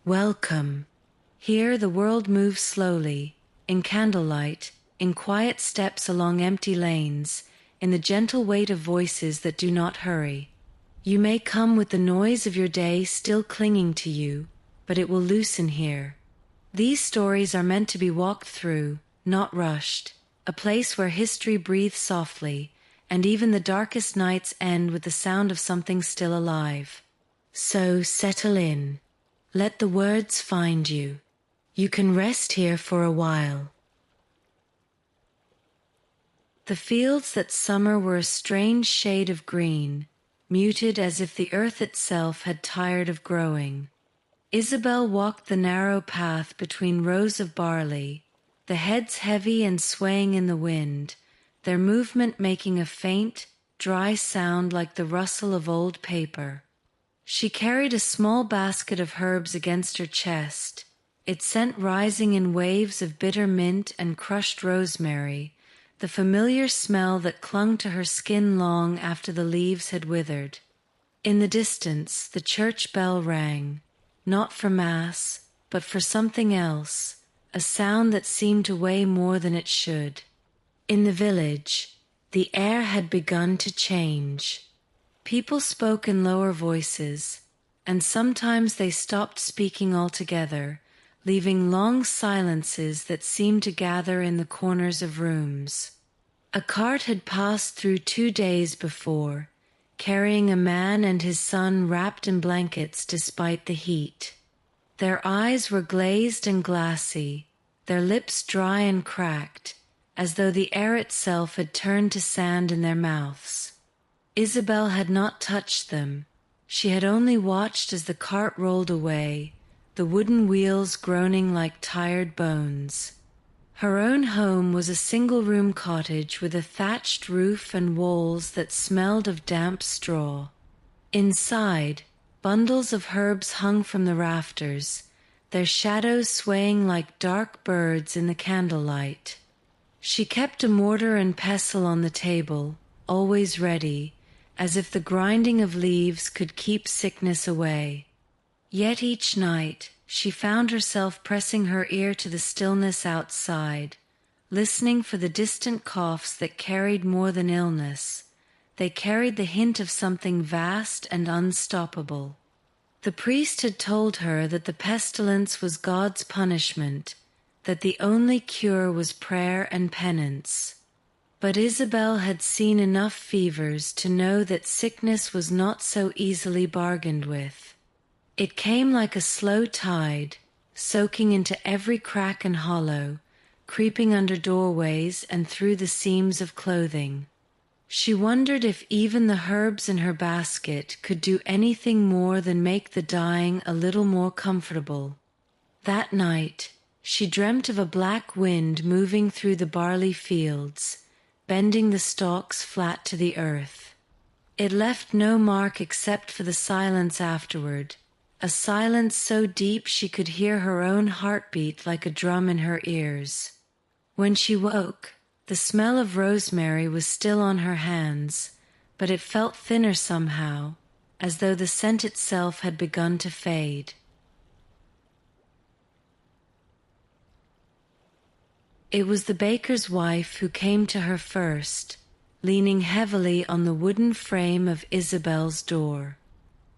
Welcome. Here the world moves slowly, in candlelight, in quiet steps along empty lanes, in the gentle weight of voices that do not hurry. You may come with the noise of your day still clinging to you, but it will loosen here. These stories are meant to be walked through, not rushed, a place where history breathes softly, and even the darkest nights end with the sound of something still alive. So settle in. Let the words find you. You can rest here for a while. The fields that summer were a strange shade of green, muted as if the earth itself had tired of growing. Isabel walked the narrow path between rows of barley, the heads heavy and swaying in the wind, their movement making a faint, dry sound like the rustle of old paper. She carried a small basket of herbs against her chest, its scent rising in waves of bitter mint and crushed rosemary, the familiar smell that clung to her skin long after the leaves had withered. In the distance, the church bell rang, not for Mass, but for something else, a sound that seemed to weigh more than it should. In the village, the air had begun to change. People spoke in lower voices, and sometimes they stopped speaking altogether, leaving long silences that seemed to gather in the corners of rooms. A cart had passed through 2 days before, carrying a man and his son wrapped in blankets despite the heat. Their eyes were glazed and glassy, their lips dry and cracked, as though the air itself had turned to sand in their mouths. Isabel had not touched them. She had only watched as the cart rolled away, the wooden wheels groaning like tired bones. Her own home was a single-room cottage with a thatched roof and walls that smelled of damp straw. Inside, bundles of herbs hung from the rafters, their shadows swaying like dark birds in the candlelight. She kept a mortar and pestle on the table, always ready, as if the grinding of leaves could keep sickness away. Yet each night she found herself pressing her ear to the stillness outside, listening for the distant coughs that carried more than illness. They carried the hint of something vast and unstoppable. The priest had told her that the pestilence was God's punishment, that the only cure was prayer and penance. But Isabel had seen enough fevers to know that sickness was not so easily bargained with. It came like a slow tide, soaking into every crack and hollow, creeping under doorways and through the seams of clothing. She wondered if even the herbs in her basket could do anything more than make the dying a little more comfortable. That night, she dreamt of a black wind moving through the barley fields, bending the stalks flat to the earth. It left no mark except for the silence afterward, a silence so deep she could hear her own heartbeat like a drum in her ears. When she woke, the smell of rosemary was still on her hands, but it felt thinner somehow, as though the scent itself had begun to fade. It was the baker's wife who came to her first, leaning heavily on the wooden frame of Isabel's door.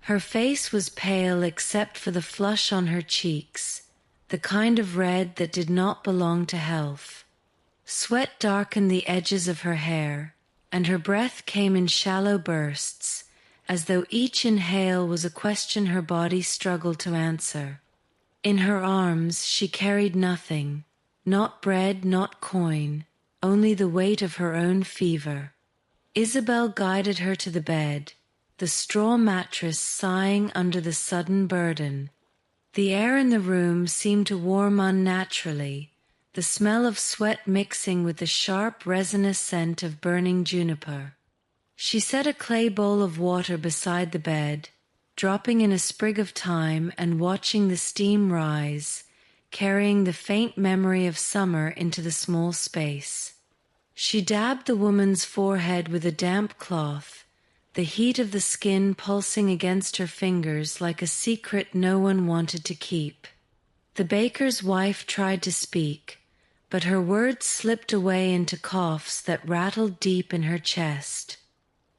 Her face was pale except for the flush on her cheeks, the kind of red that did not belong to health. Sweat darkened the edges of her hair, and her breath came in shallow bursts, as though each inhale was a question her body struggled to answer. In her arms she carried nothing, not bread, not coin, only the weight of her own fever. Isabel guided her to the bed, the straw mattress sighing under the sudden burden. The air in the room seemed to warm unnaturally, the smell of sweat mixing with the sharp, resinous scent of burning juniper. She set a clay bowl of water beside the bed, dropping in a sprig of thyme and watching the steam rise, carrying the faint memory of summer into the small space. She dabbed the woman's forehead with a damp cloth, the heat of the skin pulsing against her fingers like a secret no one wanted to keep. The baker's wife tried to speak, but her words slipped away into coughs that rattled deep in her chest.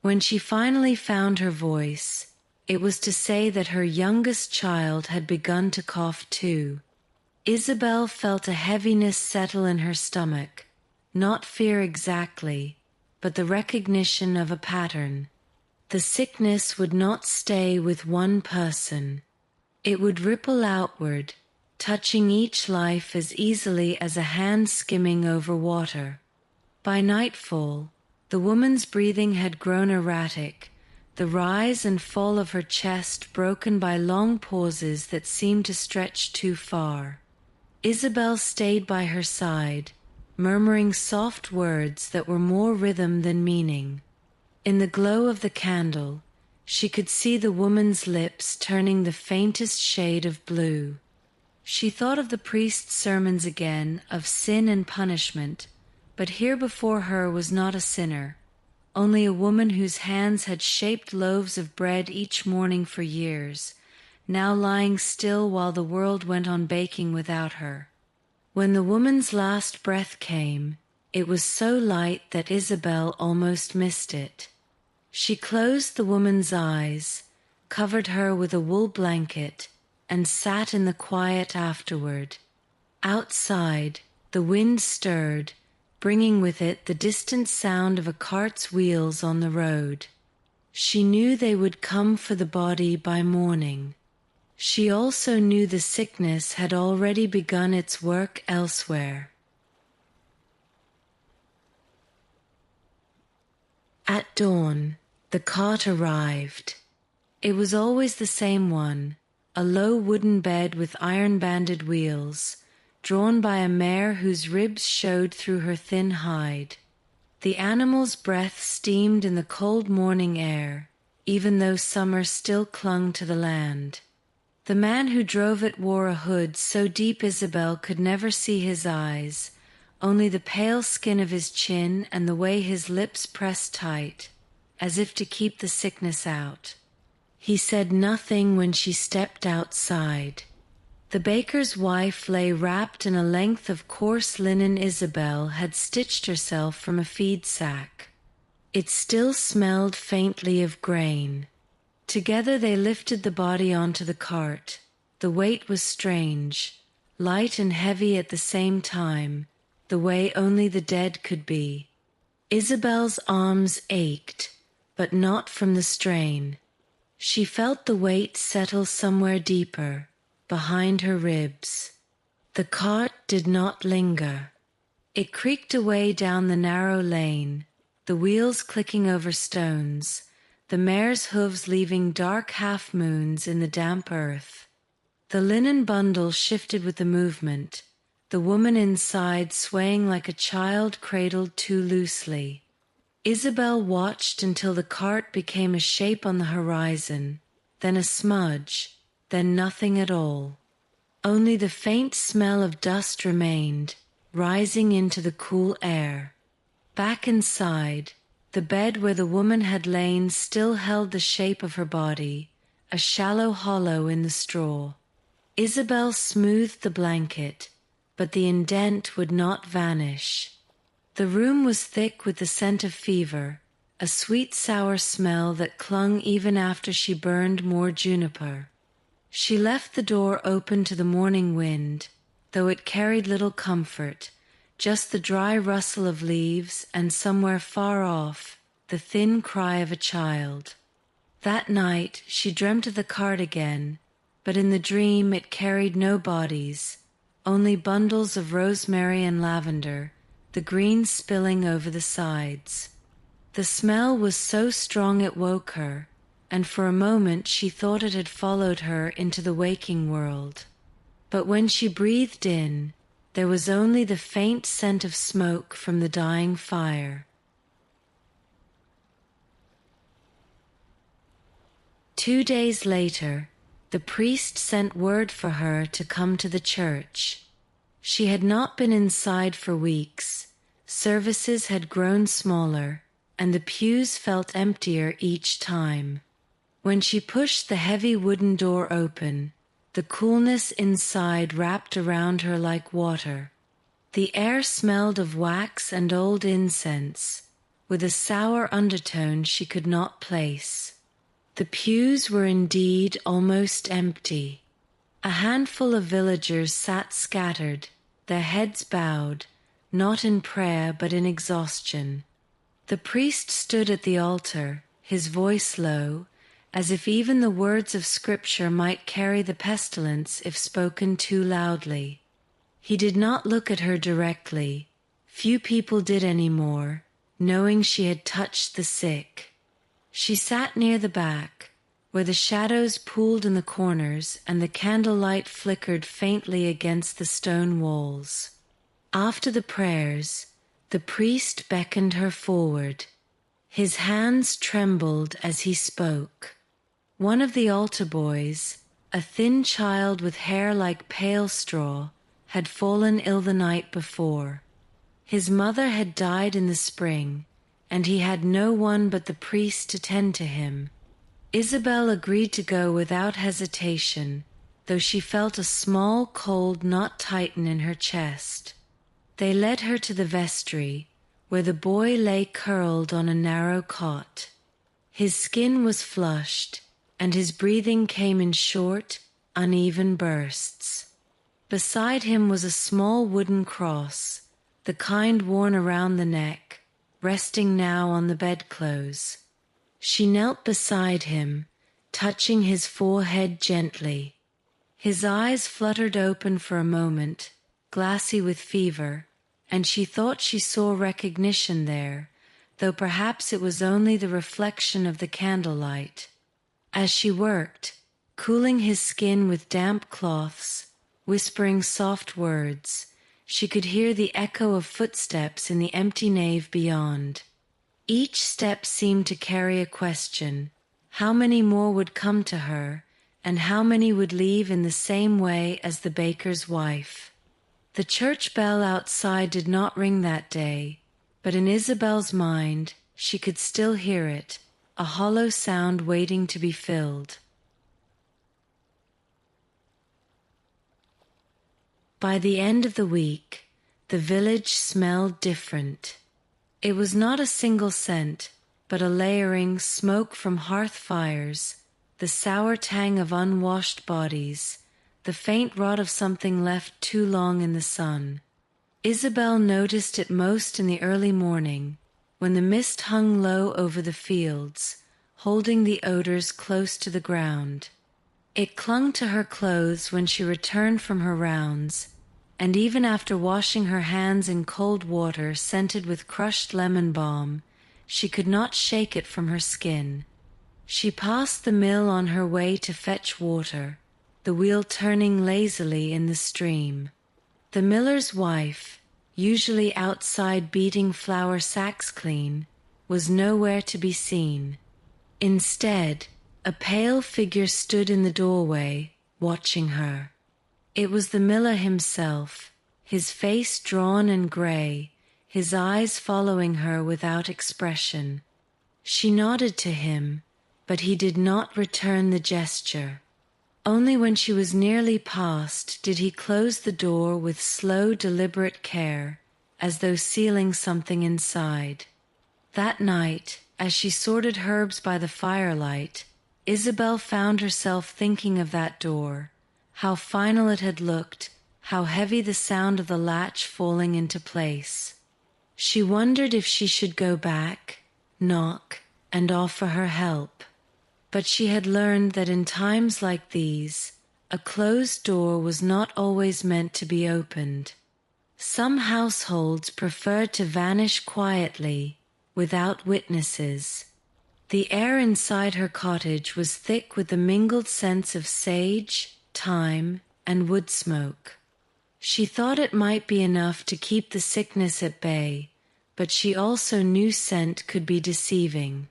When she finally found her voice, it was to say that her youngest child had begun to cough too. Isabel felt a heaviness settle in her stomach, not fear exactly, but the recognition of a pattern. The sickness would not stay with one person. It would ripple outward, touching each life as easily as a hand skimming over water. By nightfall, the woman's breathing had grown erratic, the rise and fall of her chest broken by long pauses that seemed to stretch too far. Isabel stayed by her side, murmuring soft words that were more rhythm than meaning. In the glow of the candle, she could see the woman's lips turning the faintest shade of blue. She thought of the priest's sermons again, of sin and punishment, but here before her was not a sinner, only a woman whose hands had shaped loaves of bread each morning for years, now lying still while the world went on baking without her. When the woman's last breath came, it was so light that Isabel almost missed it. She closed the woman's eyes, covered her with a wool blanket, and sat in the quiet afterward. Outside, the wind stirred, bringing with it the distant sound of a cart's wheels on the road. She knew they would come for the body by morning. She also knew the sickness had already begun its work elsewhere. At dawn, the cart arrived. It was always the same one, a low wooden bed with iron-banded wheels, drawn by a mare whose ribs showed through her thin hide. The animal's breath steamed in the cold morning air, even though summer still clung to the land. The man who drove it wore a hood so deep Isabel could never see his eyes, only the pale skin of his chin and the way his lips pressed tight, as if to keep the sickness out. He said nothing when she stepped outside. The baker's wife lay wrapped in a length of coarse linen Isabel had stitched herself from a feed sack. It still smelled faintly of grain. Together they lifted the body onto the cart. The weight was strange, light and heavy at the same time, the way only the dead could be. Isabel's arms ached, but not from the strain. She felt the weight settle somewhere deeper, behind her ribs. The cart did not linger. It creaked away down the narrow lane, the wheels clicking over stones, the mare's hooves leaving dark half-moons in the damp earth. The linen bundle shifted with the movement, the woman inside swaying like a child cradled too loosely. Isabel watched until the cart became a shape on the horizon, then a smudge, then nothing at all. Only the faint smell of dust remained, rising into the cool air. Back inside, the bed where the woman had lain still held the shape of her body, a shallow hollow in the straw. Isabel smoothed the blanket, but the indent would not vanish. The room was thick with the scent of fever, a sweet sour smell that clung even after she burned more juniper. She left the door open to the morning wind, though it carried little comfort, just the dry rustle of leaves and somewhere far off, the thin cry of a child. That night she dreamt of the cart again, but in the dream it carried no bodies, only bundles of rosemary and lavender, the green spilling over the sides. The smell was so strong it woke her, and for a moment she thought it had followed her into the waking world. But when she breathed in, there was only the faint scent of smoke from the dying fire. 2 days later, the priest sent word for her to come to the church. She had not been inside for weeks. Services had grown smaller, and the pews felt emptier each time. When she pushed the heavy wooden door open, the coolness inside wrapped around her like water. The air smelled of wax and old incense, with a sour undertone she could not place. The pews were indeed almost empty. A handful of villagers sat scattered, their heads bowed, not in prayer but in exhaustion. The priest stood at the altar, his voice low, as if even the words of Scripture might carry the pestilence if spoken too loudly. He did not look at her directly. Few people did any more, knowing she had touched the sick. She sat near the back, where the shadows pooled in the corners and the candlelight flickered faintly against the stone walls. After the prayers, the priest beckoned her forward. His hands trembled as he spoke. One of the altar boys, a thin child with hair like pale straw, had fallen ill the night before. His mother had died in the spring, and he had no one but the priest to tend to him. Isabel agreed to go without hesitation, though she felt a small, cold knot tighten in her chest. They led her to the vestry, where the boy lay curled on a narrow cot. His skin was flushed, and his breathing came in short, uneven bursts. Beside him was a small wooden cross, the kind worn around the neck, resting now on the bedclothes. She knelt beside him, touching his forehead gently. His eyes fluttered open for a moment, glassy with fever, and she thought she saw recognition there, though perhaps it was only the reflection of the candlelight. As she worked, cooling his skin with damp cloths, whispering soft words, she could hear the echo of footsteps in the empty nave beyond. Each step seemed to carry a question. How many more would come to her, and how many would leave in the same way as the baker's wife? The church bell outside did not ring that day, but in Isabel's mind she could still hear it, a hollow sound waiting to be filled. By the end of the week, the village smelled different. It was not a single scent, but a layering smoke from hearth fires, the sour tang of unwashed bodies, the faint rot of something left too long in the sun. Isabel noticed it most in the early morning, when the mist hung low over the fields, holding the odors close to the ground. It clung to her clothes when she returned from her rounds, and even after washing her hands in cold water scented with crushed lemon balm, she could not shake it from her skin. She passed the mill on her way to fetch water, the wheel turning lazily in the stream. The miller's wife, usually outside beating flour sacks clean, was nowhere to be seen. Instead, a pale figure stood in the doorway, watching her. It was the miller himself, his face drawn and gray, his eyes following her without expression. She nodded to him, but he did not return the gesture. Only when she was nearly past did he close the door with slow, deliberate care, as though sealing something inside. That night, as she sorted herbs by the firelight, Isabel found herself thinking of that door, how final it had looked, how heavy the sound of the latch falling into place. She wondered if she should go back, knock, and offer her help. But she had learned that in times like these, a closed door was not always meant to be opened. Some households preferred to vanish quietly, without witnesses. The air inside her cottage was thick with the mingled scents of sage, thyme, and wood smoke. She thought it might be enough to keep the sickness at bay, but she also knew scent could be deceiving.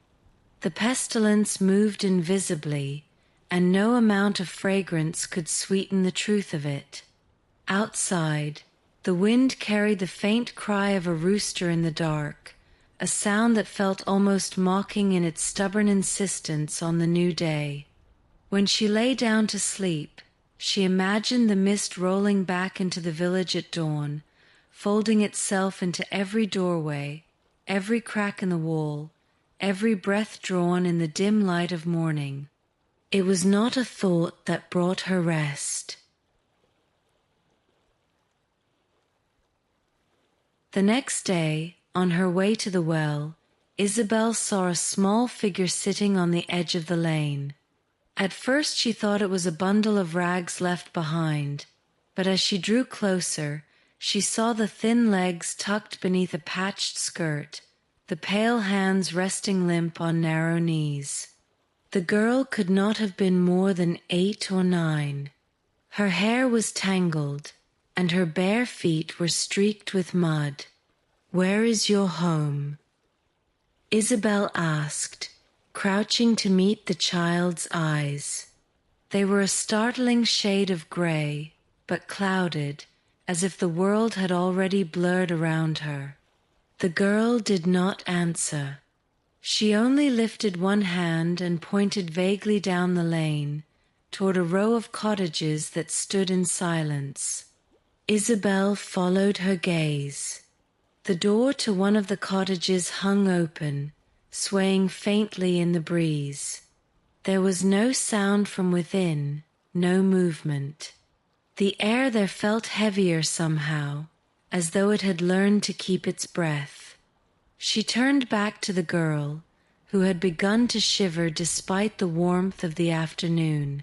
The pestilence moved invisibly, and no amount of fragrance could sweeten the truth of it. Outside, the wind carried the faint cry of a rooster in the dark, a sound that felt almost mocking in its stubborn insistence on the new day. When she lay down to sleep, she imagined the mist rolling back into the village at dawn, folding itself into every doorway, every crack in the wall, every breath drawn in the dim light of morning. It was not a thought that brought her rest. The next day, on her way to the well, Isabel saw a small figure sitting on the edge of the lane. At first she thought it was a bundle of rags left behind, but as she drew closer, she saw the thin legs tucked beneath a patched skirt, the pale hands resting limp on narrow knees. The girl could not have been more than 8 or 9. Her hair was tangled, and her bare feet were streaked with mud. "Where is your home?" Isabel asked, crouching to meet the child's eyes. They were a startling shade of gray, but clouded, as if the world had already blurred around her. The girl did not answer. She only lifted one hand and pointed vaguely down the lane, toward a row of cottages that stood in silence. Isabel followed her gaze. The door to one of the cottages hung open, swaying faintly in the breeze. There was no sound from within, no movement. The air there felt heavier somehow, as though it had learned to keep its breath. She turned back to the girl, who had begun to shiver despite the warmth of the afternoon.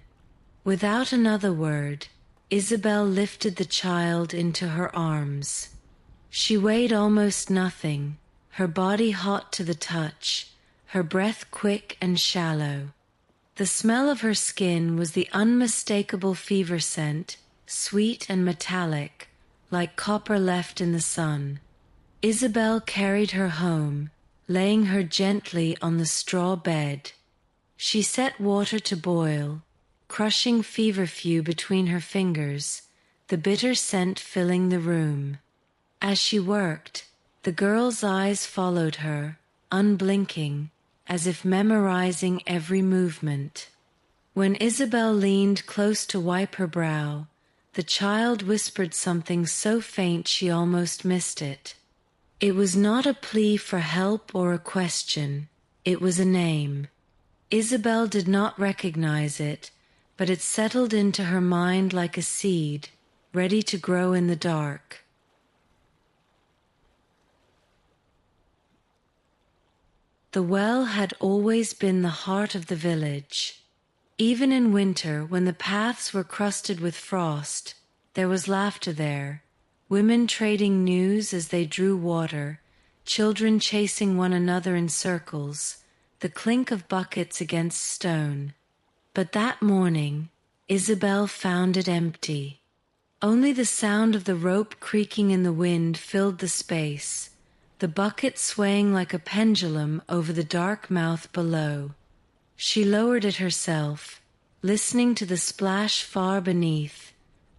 Without another word, Isabel lifted the child into her arms. She weighed almost nothing, her body hot to the touch, her breath quick and shallow. The smell of her skin was the unmistakable fever scent, sweet and metallic, like copper left in the sun. Isabel carried her home, laying her gently on the straw bed. She set water to boil, crushing feverfew between her fingers, the bitter scent filling the room. As she worked, the girl's eyes followed her, unblinking, as if memorizing every movement. When Isabel leaned close to wipe her brow, the child whispered something so faint she almost missed it. It was not a plea for help or a question. It was a name. Isabel did not recognize it, but it settled into her mind like a seed, ready to grow in the dark. The well had always been the heart of the village. Even in winter, when the paths were crusted with frost, there was laughter there, women trading news as they drew water, children chasing one another in circles, the clink of buckets against stone. But that morning, Isabel found it empty. Only the sound of the rope creaking in the wind filled the space, the bucket swaying like a pendulum over the dark mouth below. She lowered it herself, listening to the splash far beneath,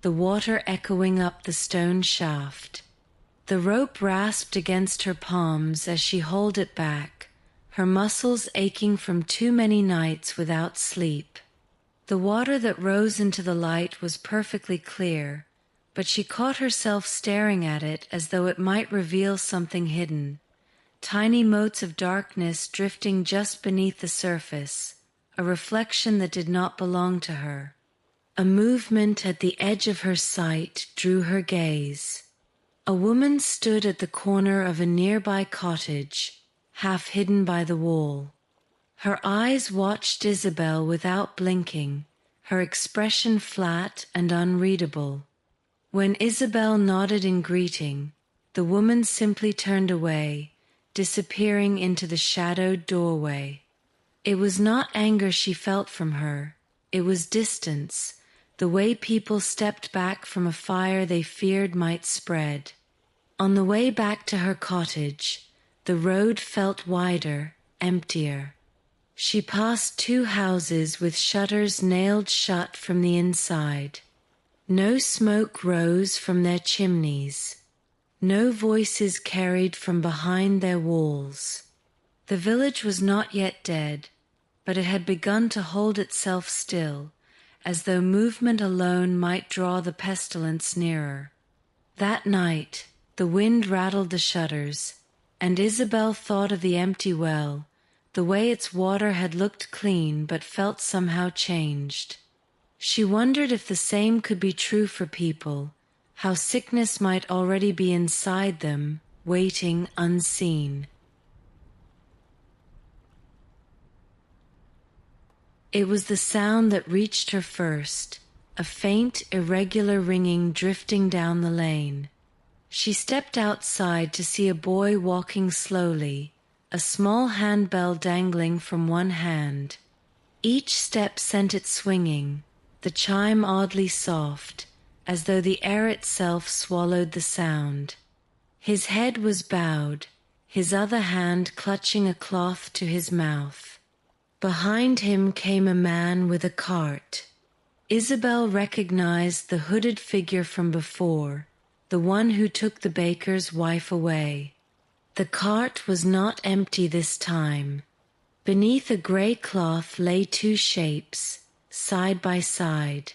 the water echoing up the stone shaft. The rope rasped against her palms as she hauled it back, her muscles aching from too many nights without sleep. The water that rose into the light was perfectly clear, but she caught herself staring at it as though it might reveal something hidden, tiny motes of darkness drifting just beneath the surface, a reflection that did not belong to her. A movement at the edge of her sight drew her gaze. A woman stood at the corner of a nearby cottage, half hidden by the wall. Her eyes watched Isabel without blinking, her expression flat and unreadable. When Isabel nodded in greeting, the woman simply turned away, disappearing into the shadowed doorway. It was not anger she felt from her, it was distance, the way people stepped back from a fire they feared might spread. On the way back to her cottage, the road felt wider, emptier. She passed 2 houses with shutters nailed shut from the inside. No smoke rose from their chimneys. No voices carried from behind their walls. The village was not yet dead, but it had begun to hold itself still, as though movement alone might draw the pestilence nearer. That night, the wind rattled the shutters, and Isabel thought of the empty well, the way its water had looked clean but felt somehow changed. She wondered if the same could be true for people, how sickness might already be inside them, waiting unseen. It was the sound that reached her first, a faint, irregular ringing drifting down the lane. She stepped outside to see a boy walking slowly, a small handbell dangling from one hand. Each step sent it swinging, the chime oddly soft, as though the air itself swallowed the sound. His head was bowed, his other hand clutching a cloth to his mouth. Behind him came a man with a cart. Isabel recognized the hooded figure from before, the one who took the baker's wife away. The cart was not empty this time. Beneath a gray cloth lay two shapes, side by side.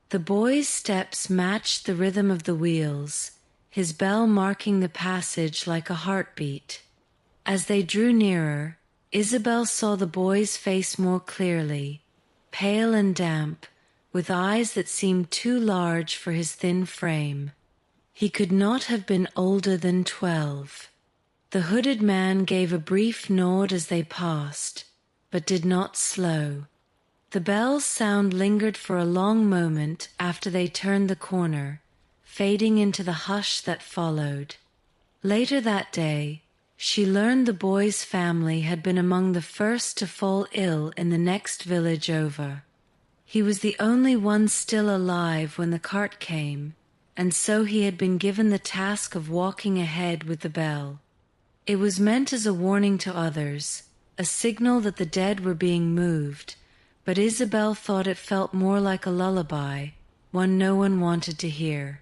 The boy's steps matched the rhythm of the wheels, his bell marking the passage like a heartbeat. As they drew nearer, Isabel saw the boy's face more clearly, pale and damp, with eyes that seemed too large for his thin frame. He could not have been older than 12. The hooded man gave a brief nod as they passed, but did not slow. The bell's sound lingered for a long moment after they turned the corner, fading into the hush that followed. Later that day, she learned the boy's family had been among the first to fall ill in the next village over. He was the only one still alive when the cart came, and so he had been given the task of walking ahead with the bell. It was meant as a warning to others, a signal that the dead were being moved, but Isabel thought it felt more like a lullaby, one no one wanted to hear.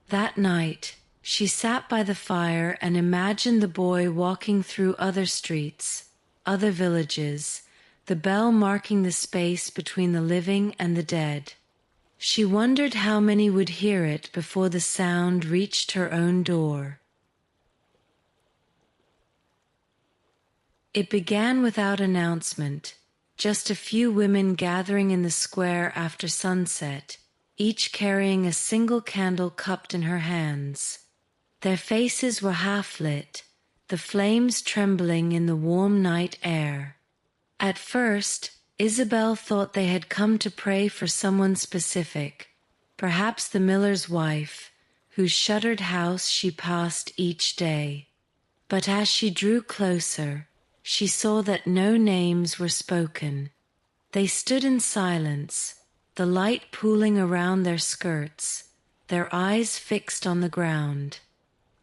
That night, she sat by the fire and imagined the boy walking through other streets, other villages, the bell marking the space between the living and the dead. She wondered how many would hear it before the sound reached her own door. It began without announcement, just a few women gathering in the square after sunset, each carrying a single candle cupped in her hands. Their faces were half-lit, the flames trembling in the warm night air. At first, Isabel thought they had come to pray for someone specific, perhaps the miller's wife, whose shuttered house she passed each day. But as she drew closer, she saw that no names were spoken. They stood in silence, the light pooling around their skirts, their eyes fixed on the ground.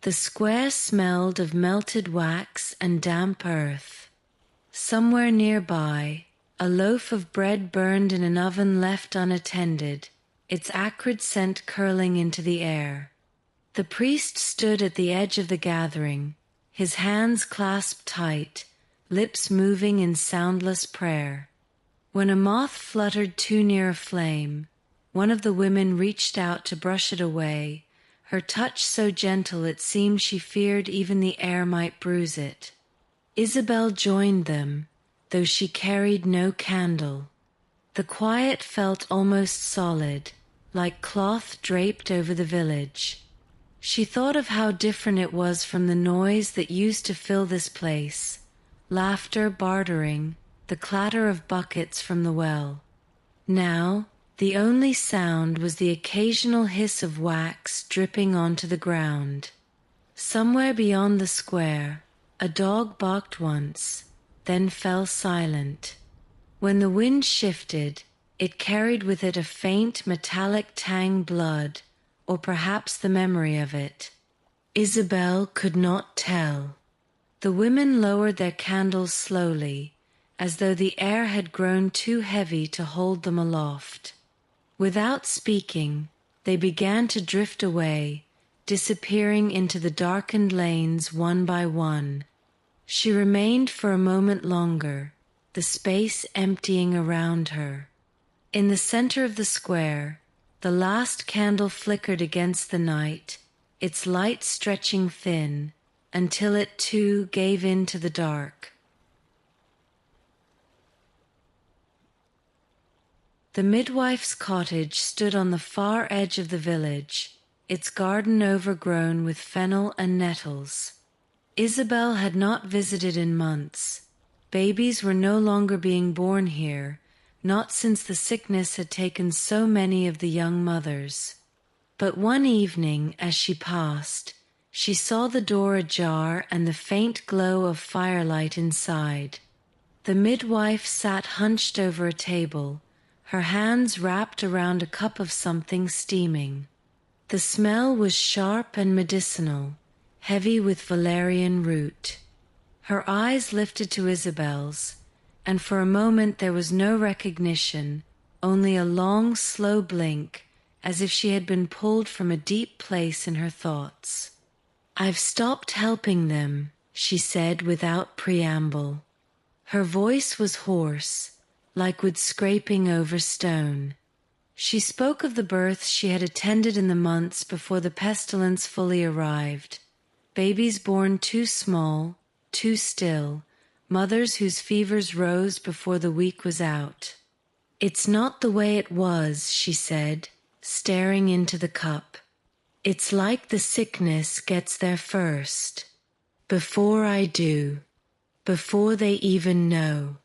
The square smelled of melted wax and damp earth. Somewhere nearby, a loaf of bread burned in an oven left unattended, its acrid scent curling into the air. The priest stood at the edge of the gathering, his hands clasped tight, lips moving in soundless prayer. When a moth fluttered too near a flame, one of the women reached out to brush it away, her touch so gentle it seemed she feared even the air might bruise it. Isabel joined them, though she carried no candle. The quiet felt almost solid, like cloth draped over the village. She thought of how different it was from the noise that used to fill this place, laughter, bartering, the clatter of buckets from the well. Now, the only sound was the occasional hiss of wax dripping onto the ground. Somewhere beyond the square, a dog barked once, then fell silent. When the wind shifted, it carried with it a faint metallic tang, blood, or perhaps the memory of it. Isabel could not tell. The women lowered their candles slowly, as though the air had grown too heavy to hold them aloft. Without speaking, they began to drift away, disappearing into the darkened lanes one by one. She remained for a moment longer, the space emptying around her. In the center of the square, the last candle flickered against the night, its light stretching thin, until it too gave in to the dark. The midwife's cottage stood on the far edge of the village, its garden overgrown with fennel and nettles. Isabel had not visited in months. Babies were no longer being born here, not since the sickness had taken so many of the young mothers. But one evening, as she passed, she saw the door ajar and the faint glow of firelight inside. The midwife sat hunched over a table, her hands wrapped around a cup of something steaming. The smell was sharp and medicinal, heavy with valerian root. Her eyes lifted to Isabel's, and for a moment there was no recognition, only a long, slow blink, as if she had been pulled from a deep place in her thoughts. "I've stopped helping them," she said without preamble. Her voice was hoarse, like wood scraping over stone. She spoke of the births she had attended in the months before the pestilence fully arrived. Babies born too small, too still, mothers whose fevers rose before the week was out. "It's not the way it was," she said, staring into the cup. "It's like the sickness gets there first. Before I do. Before they even know."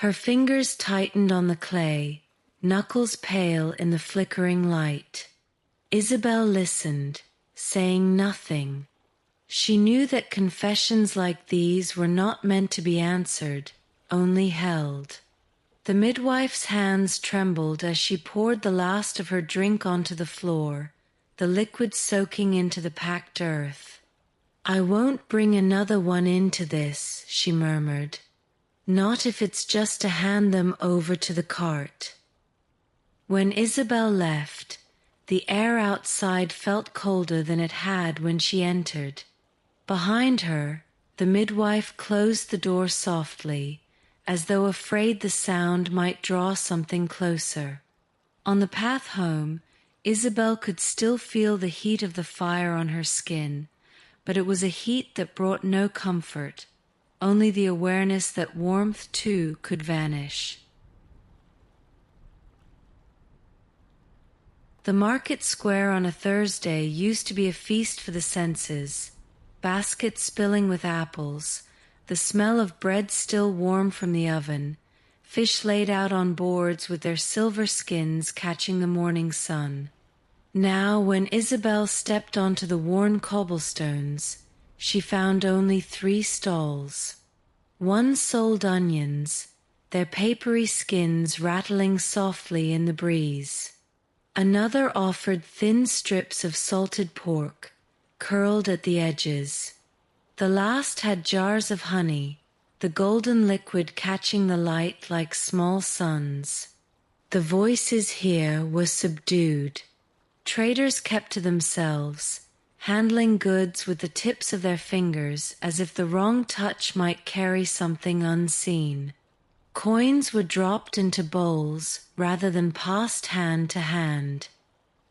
Her fingers tightened on the clay, knuckles pale in the flickering light. Isabel listened, saying nothing. She knew that confessions like these were not meant to be answered, only held. The midwife's hands trembled as she poured the last of her drink onto the floor, the liquid soaking into the packed earth. "I won't bring another one into this," she murmured. "Not if it's just to hand them over to the cart." When Isabel left, the air outside felt colder than it had when she entered. Behind her, the midwife closed the door softly, as though afraid the sound might draw something closer. On the path home, Isabel could still feel the heat of the fire on her skin, but it was a heat that brought no comfort, only the awareness that warmth too could vanish. The market square on a Thursday used to be a feast for the senses, baskets spilling with apples, the smell of bread still warm from the oven, fish laid out on boards with their silver skins catching the morning sun. Now, when Isabel stepped onto the worn cobblestones, she found only 3 stalls. One sold onions, their papery skins rattling softly in the breeze. Another offered thin strips of salted pork, curled at the edges. The last had jars of honey, the golden liquid catching the light like small suns. The voices here were subdued. Traders kept to themselves, handling goods with the tips of their fingers as if the wrong touch might carry something unseen. Coins were dropped into bowls rather than passed hand to hand.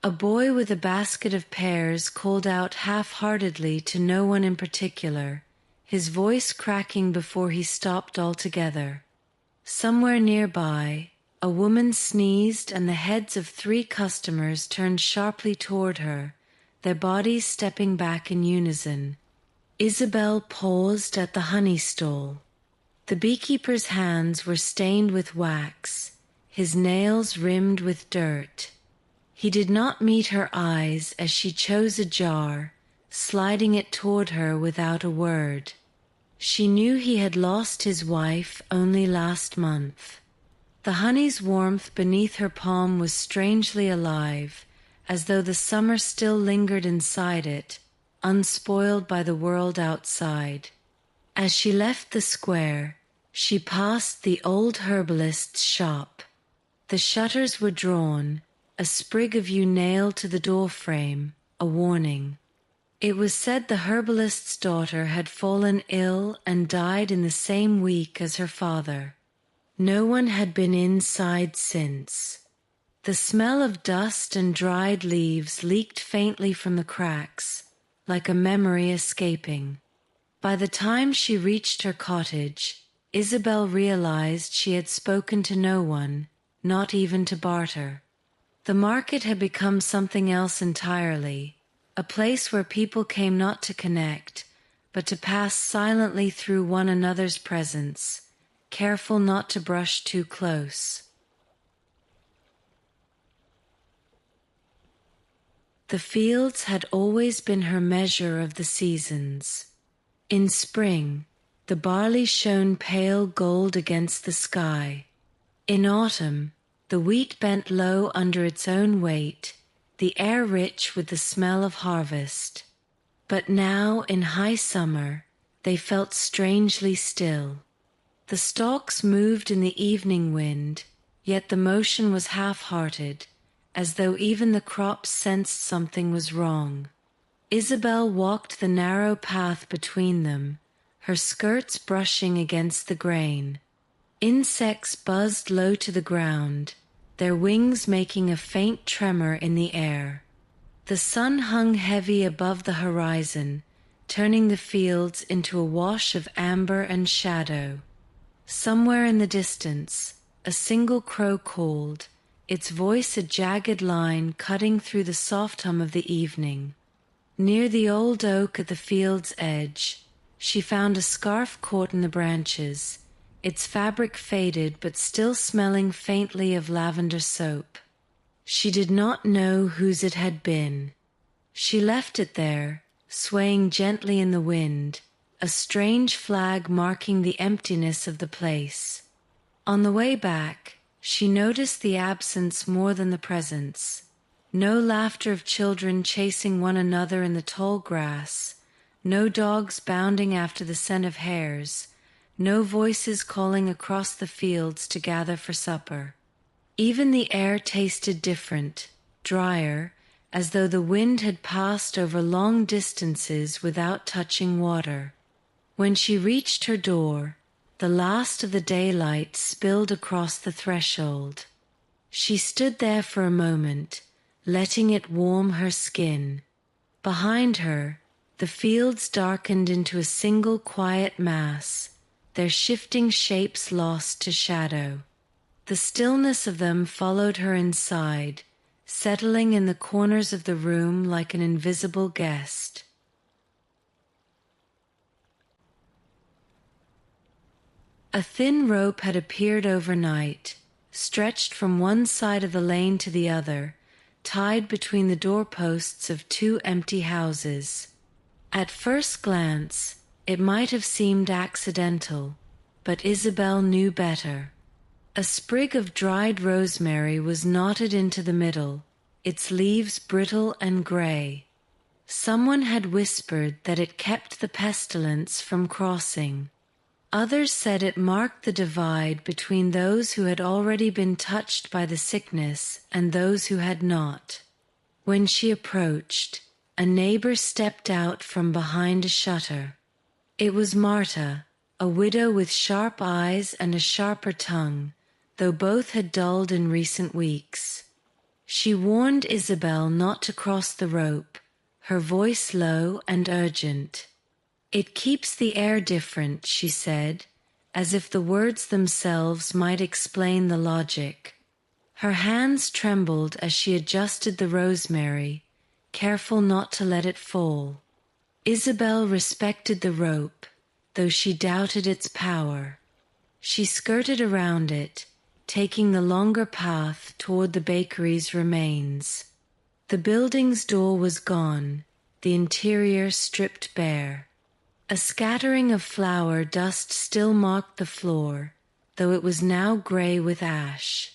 A boy with a basket of pears called out half-heartedly to no one in particular, his voice cracking before he stopped altogether. Somewhere nearby, a woman sneezed and the heads of 3 customers turned sharply toward her, their bodies stepping back in unison. Isabel paused at the honey stall. The beekeeper's hands were stained with wax, his nails rimmed with dirt. He did not meet her eyes as she chose a jar, sliding it toward her without a word. She knew he had lost his wife only last month. The honey's warmth beneath her palm was strangely alive, as though the summer still lingered inside it, unspoiled by the world outside. As she left the square, she passed the old herbalist's shop. The shutters were drawn, a sprig of yew nailed to the doorframe. a warning. It was said the herbalist's daughter had fallen ill and died in the same week as her father. No one had been inside since. The smell of dust and dried leaves leaked faintly from the cracks, like a memory escaping. By the time she reached her cottage, Isabel realized she had spoken to no one, not even to Barter. The market had become something else entirely, a place where people came not to connect, but to pass silently through one another's presence, careful not to brush too close. The fields had always been her measure of the seasons. In spring, the barley shone pale gold against the sky. In autumn, the wheat bent low under its own weight, the air rich with the smell of harvest. But now, in high summer, they felt strangely still. The stalks moved in the evening wind, yet the motion was half-hearted, as though even the crops sensed something was wrong. Isabel walked the narrow path between them, her skirts brushing against the grain. Insects buzzed low to the ground, their wings making a faint tremor in the air. The sun hung heavy above the horizon, turning the fields into a wash of amber and shadow. Somewhere in the distance, a single crow called, its voice a jagged line cutting through the soft hum of the evening. Near the old oak at the field's edge, she found a scarf caught in the branches, its fabric faded but still smelling faintly of lavender soap. She did not know whose it had been. She left it there, swaying gently in the wind, a strange flag marking the emptiness of the place. On the way back, she noticed the absence more than the presence. No laughter of children chasing one another in the tall grass, no dogs bounding after the scent of hares, no voices calling across the fields to gather for supper. Even the air tasted different, drier, as though the wind had passed over long distances without touching water. When she reached her door, the last of the daylight spilled across the threshold. She stood there for a moment, letting it warm her skin. Behind her, the fields darkened into a single quiet mass, their shifting shapes lost to shadow. The stillness of them followed her inside, settling in the corners of the room like an invisible guest. A thin rope had appeared overnight, stretched from one side of the lane to the other, tied between the doorposts of two empty houses. At first glance, it might have seemed accidental, but Isabel knew better. A sprig of dried rosemary was knotted into the middle, its leaves brittle and gray. Someone had whispered that it kept the pestilence from crossing. Others said it marked the divide between those who had already been touched by the sickness and those who had not. When she approached, a neighbor stepped out from behind a shutter. It was Marta, a widow with sharp eyes and a sharper tongue, though both had dulled in recent weeks. She warned Isabel not to cross the rope, her voice low and urgent. "It keeps the air different," she said, as if the words themselves might explain the logic. Her hands trembled as she adjusted the rosemary, careful not to let it fall. Isabel respected the rope, though she doubted its power. She skirted around it, taking the longer path toward the bakery's remains. The building's door was gone, the interior stripped bare. A scattering of flour dust still marked the floor, though it was now gray with ash.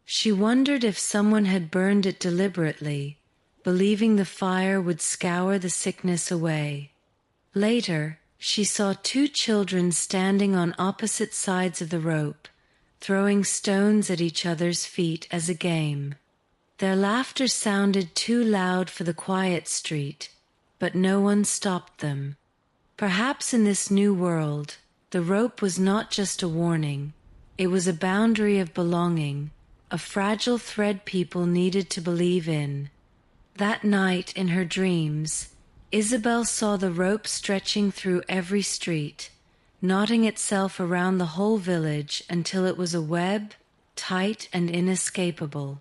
She wondered if someone had burned it deliberately, believing the fire would scour the sickness away. Later, she saw two children standing on opposite sides of the rope, throwing stones at each other's feet as a game. Their laughter sounded too loud for the quiet street, but no one stopped them. Perhaps in this new world, the rope was not just a warning, it was a boundary of belonging, a fragile thread people needed to believe in. That night, in her dreams, Isabel saw the rope stretching through every street, knotting itself around the whole village until it was a web, tight and inescapable.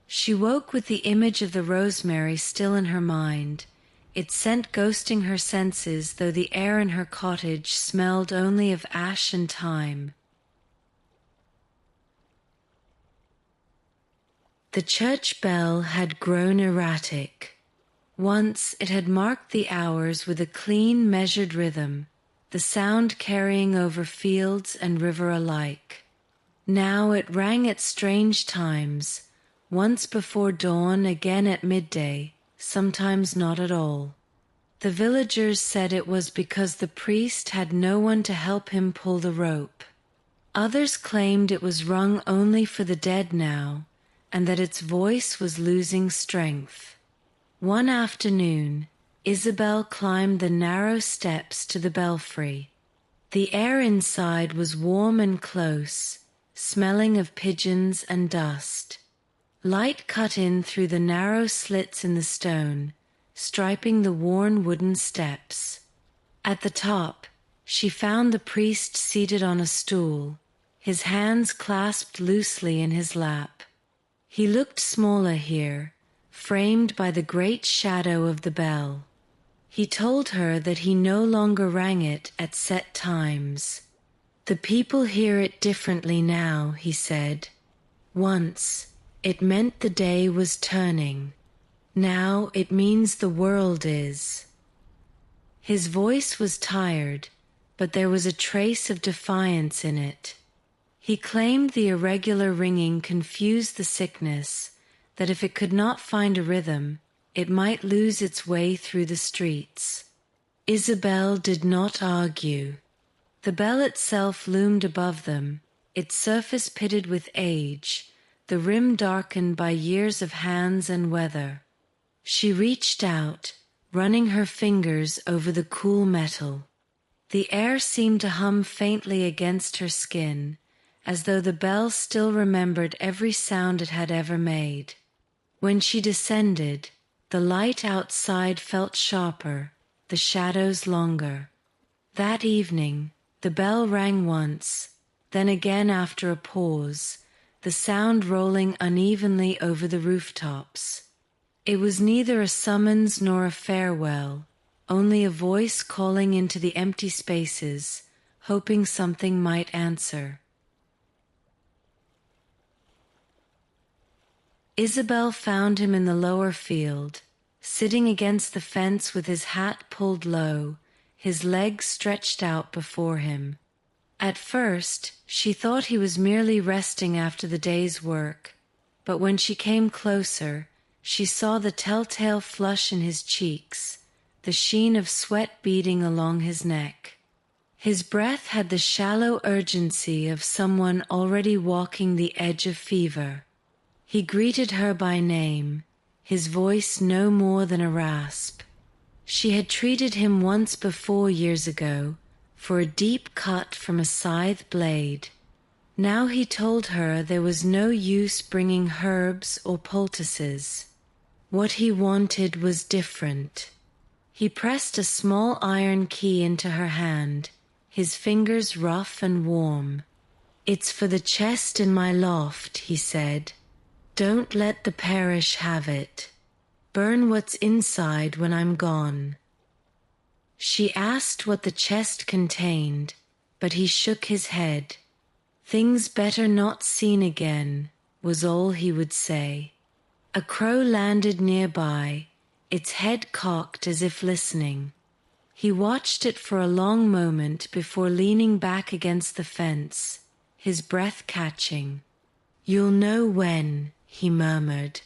She woke with the image of the rosemary still in her mind, its scent ghosting her senses, though the air in her cottage smelled only of ash and thyme. The church bell had grown erratic. Once it had marked the hours with a clean, measured rhythm, the sound carrying over fields and river alike. Now it rang at strange times, once before dawn, again at midday, sometimes not at all. The villagers said it was because the priest had no one to help him pull the rope. Others claimed it was rung only for the dead now, and that its voice was losing strength. One afternoon, Isabel climbed the narrow steps to the belfry. The air inside was warm and close, smelling of pigeons and dust. Light cut in through the narrow slits in the stone, striping the worn wooden steps. At the top, she found the priest seated on a stool, his hands clasped loosely in his lap. He looked smaller here, framed by the great shadow of the bell. He told her that he no longer rang it at set times. "The people hear it differently now," he said. "Once, it meant the day was turning. Now it means the world is." His voice was tired, but there was a trace of defiance in it. He claimed the irregular ringing confused the sickness, that if it could not find a rhythm, it might lose its way through the streets. Isabel did not argue. The bell itself loomed above them, its surface pitted with age, the rim darkened by years of hands and weather. She reached out, running her fingers over the cool metal. The air seemed to hum faintly against her skin, as though the bell still remembered every sound it had ever made. When she descended, the light outside felt sharper, the shadows longer. That evening, the bell rang once, then again after a pause, the sound rolling unevenly over the rooftops. It was neither a summons nor a farewell, only a voice calling into the empty spaces, hoping something might answer. Isabel found him in the lower field, sitting against the fence with his hat pulled low, his legs stretched out before him. At first, she thought he was merely resting after the day's work, but when she came closer, she saw the telltale flush in his cheeks, the sheen of sweat beading along his neck. His breath had the shallow urgency of someone already walking the edge of fever. He greeted her by name, his voice no more than a rasp. She had treated him once before years ago, for a deep cut from a scythe blade. Now he told her there was no use bringing herbs or poultices. What he wanted was different. He pressed a small iron key into her hand, his fingers rough and warm. "It's for the chest in my loft," he said. "Don't let the parish have it. Burn what's inside when I'm gone." She asked what the chest contained, but he shook his head. "Things better not seen again," was all he would say. A crow landed nearby, its head cocked as if listening. He watched it for a long moment before leaning back against the fence, his breath catching. "You'll know when," he murmured.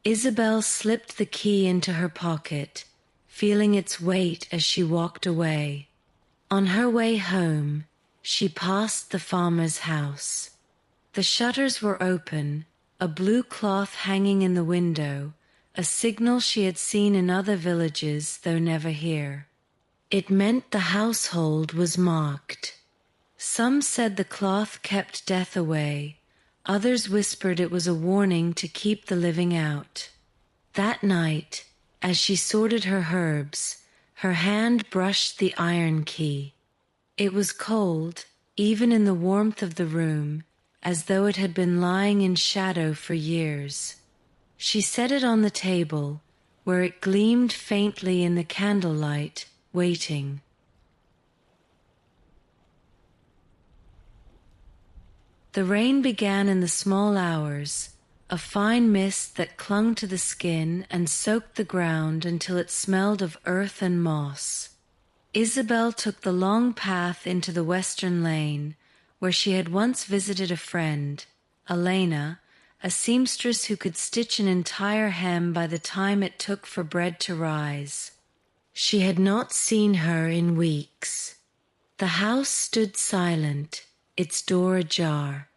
Isabel slipped the key into her pocket, feeling its weight as she walked away. On her way home, she passed the farmer's house. The shutters were open, a blue cloth hanging in the window, a signal she had seen in other villages, though never here. It meant the household was marked. Some said the cloth kept death away, others whispered it was a warning to keep the living out. That night, as she sorted her herbs, her hand brushed the iron key. It was cold, even in the warmth of the room, as though it had been lying in shadow for years. She set it on the table, where it gleamed faintly in the candlelight, waiting. The rain began in the small hours, a fine mist that clung to the skin and soaked the ground until it smelled of earth and moss. Isabel took the long path into the western lane, where she had once visited a friend, Elena, a seamstress who could stitch an entire hem by the time it took for bread to rise. She had not seen her in weeks. The house stood silent, its door ajar.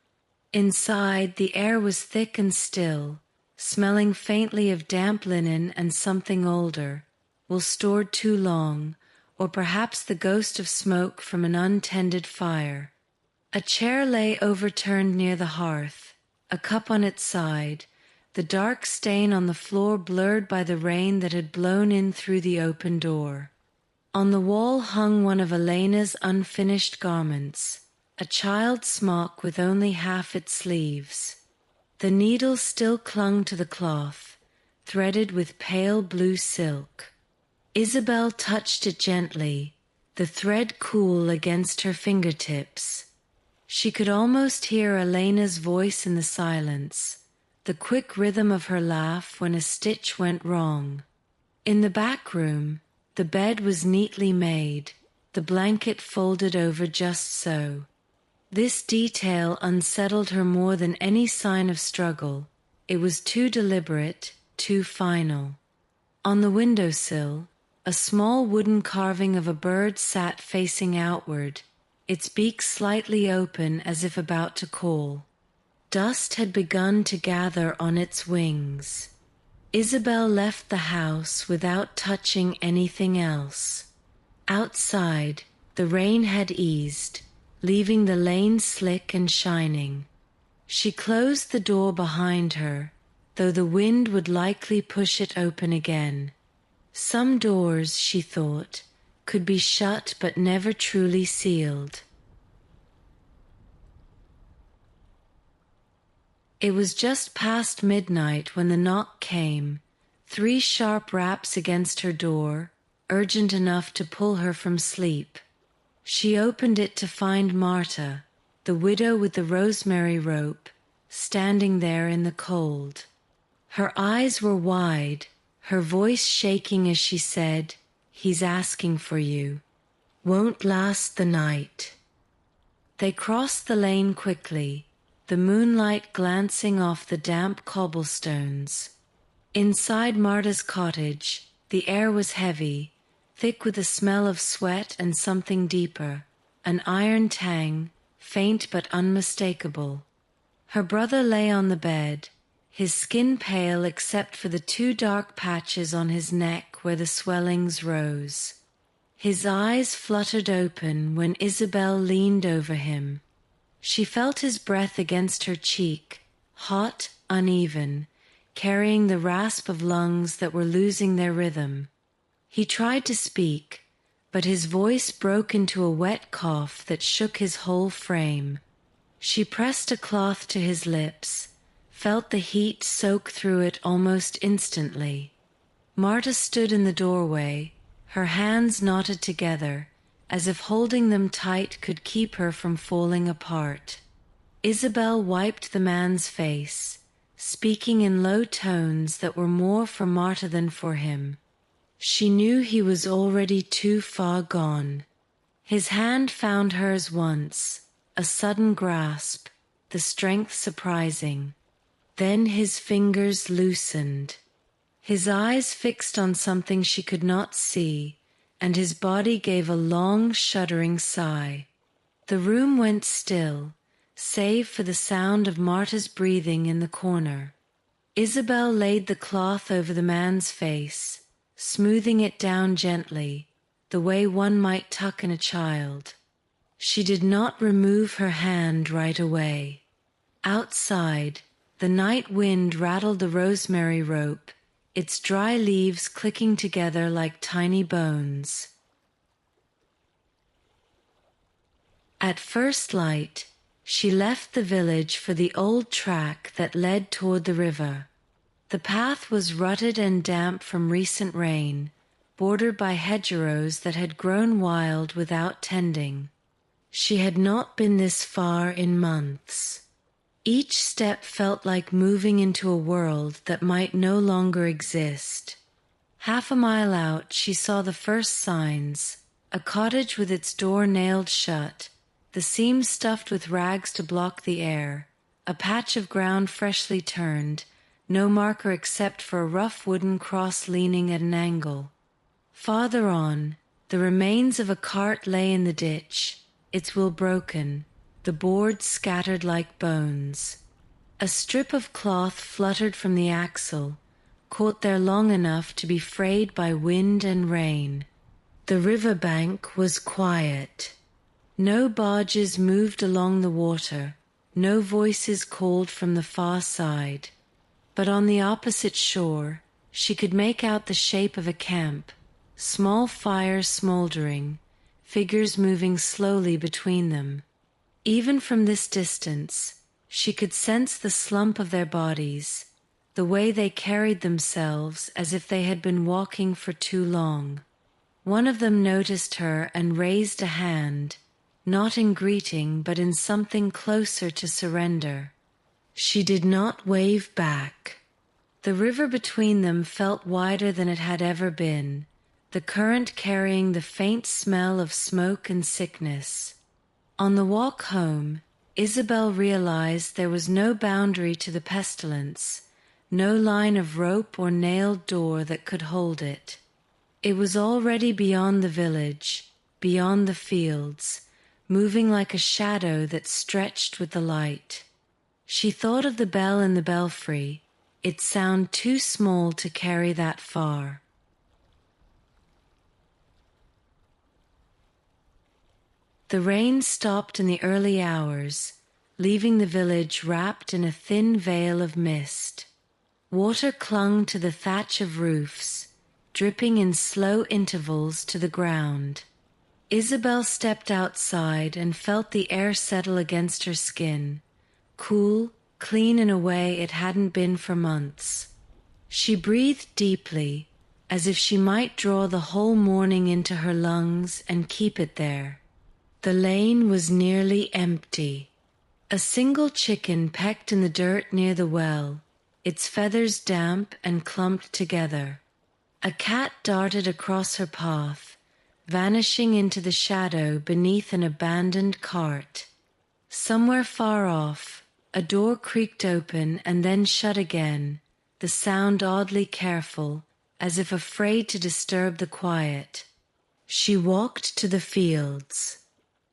Inside, the air was thick and still, smelling faintly of damp linen and something older, well stored too long, or perhaps the ghost of smoke from an untended fire. A chair lay overturned near the hearth, a cup on its side, the dark stain on the floor blurred by the rain that had blown in through the open door. On the wall hung one of Elena's unfinished garments, a child's smock with only half its sleeves. The needle still clung to the cloth, threaded with pale blue silk. Isabel touched it gently, the thread cool against her fingertips. She could almost hear Elena's voice in the silence, the quick rhythm of her laugh when a stitch went wrong. In the back room, the bed was neatly made, the blanket folded over just so. This detail unsettled her more than any sign of struggle. It was too deliberate, too final. On the windowsill, a small wooden carving of a bird sat facing outward, its beak slightly open as if about to call. Dust had begun to gather on its wings. Isabel left the house without touching anything else. Outside, the rain had eased, leaving the lane slick and shining. She closed the door behind her, though the wind would likely push it open again. Some doors, she thought, could be shut but never truly sealed. It was just past midnight when the knock came, 3 sharp raps against her door, urgent enough to pull her from sleep. She opened it to find Marta, the widow with the rosemary rope, standing there in the cold. Her eyes were wide, her voice shaking as she said, "He's asking for you. Won't last the night." They crossed the lane quickly, the moonlight glancing off the damp cobblestones. Inside Marta's cottage, the air was heavy, thick with the smell of sweat and something deeper, an iron tang, faint but unmistakable. Her brother lay on the bed, his skin pale except for the 2 dark patches on his neck where the swellings rose. His eyes fluttered open when Isabel leaned over him. She felt his breath against her cheek, hot, uneven, carrying the rasp of lungs that were losing their rhythm. He tried to speak, but his voice broke into a wet cough that shook his whole frame. She pressed a cloth to his lips, felt the heat soak through it almost instantly. Marta stood in the doorway, her hands knotted together, as if holding them tight could keep her from falling apart. Isabel wiped the man's face, speaking in low tones that were more for Marta than for him. She knew he was already too far gone. His hand found hers once, a sudden grasp, the strength surprising. Then his fingers loosened. His eyes fixed on something she could not see, and his body gave a long, shuddering sigh. The room went still, save for the sound of Marta's breathing in the corner. Isabel laid the cloth over the man's face, smoothing it down gently, the way one might tuck in a child. She did not remove her hand right away. Outside, the night wind rattled the rosemary rope, its dry leaves clicking together like tiny bones. At first light, she left the village for the old track that led toward the river. The path was rutted and damp from recent rain, bordered by hedgerows that had grown wild without tending. She had not been this far in months. Each step felt like moving into a world that might no longer exist. Half a mile out, she saw the first signs: a cottage with its door nailed shut, the seams stuffed with rags to block the air, a patch of ground freshly turned, no marker except for a rough wooden cross leaning at an angle. Farther on, the remains of a cart lay in the ditch, its wheel broken, the boards scattered like bones. A strip of cloth fluttered from the axle, caught there long enough to be frayed by wind and rain. The riverbank was quiet. No barges moved along the water, no voices called from the far side. But on the opposite shore, she could make out the shape of a camp, small fires smoldering, figures moving slowly between them. Even from this distance, she could sense the slump of their bodies, the way they carried themselves as if they had been walking for too long. One of them noticed her and raised a hand, not in greeting but in something closer to surrender. She did not wave back. The river between them felt wider than it had ever been, the current carrying the faint smell of smoke and sickness. On the walk home, Isabel realized there was no boundary to the pestilence, no line of rope or nailed door that could hold it. It was already beyond the village, beyond the fields, moving like a shadow that stretched with the light. She thought of the bell in the belfry, its sound too small to carry that far. The rain stopped in the early hours, leaving the village wrapped in a thin veil of mist. Water clung to the thatch of roofs, dripping in slow intervals to the ground. Isabel stepped outside and felt the air settle against her skin, cool, clean in a way it hadn't been for months. She breathed deeply, as if she might draw the whole morning into her lungs and keep it there. The lane was nearly empty. A single chicken pecked in the dirt near the well, its feathers damp and clumped together. A cat darted across her path, vanishing into the shadow beneath an abandoned cart. Somewhere far off, a door creaked open and then shut again, the sound oddly careful, as if afraid to disturb the quiet. She walked to the fields.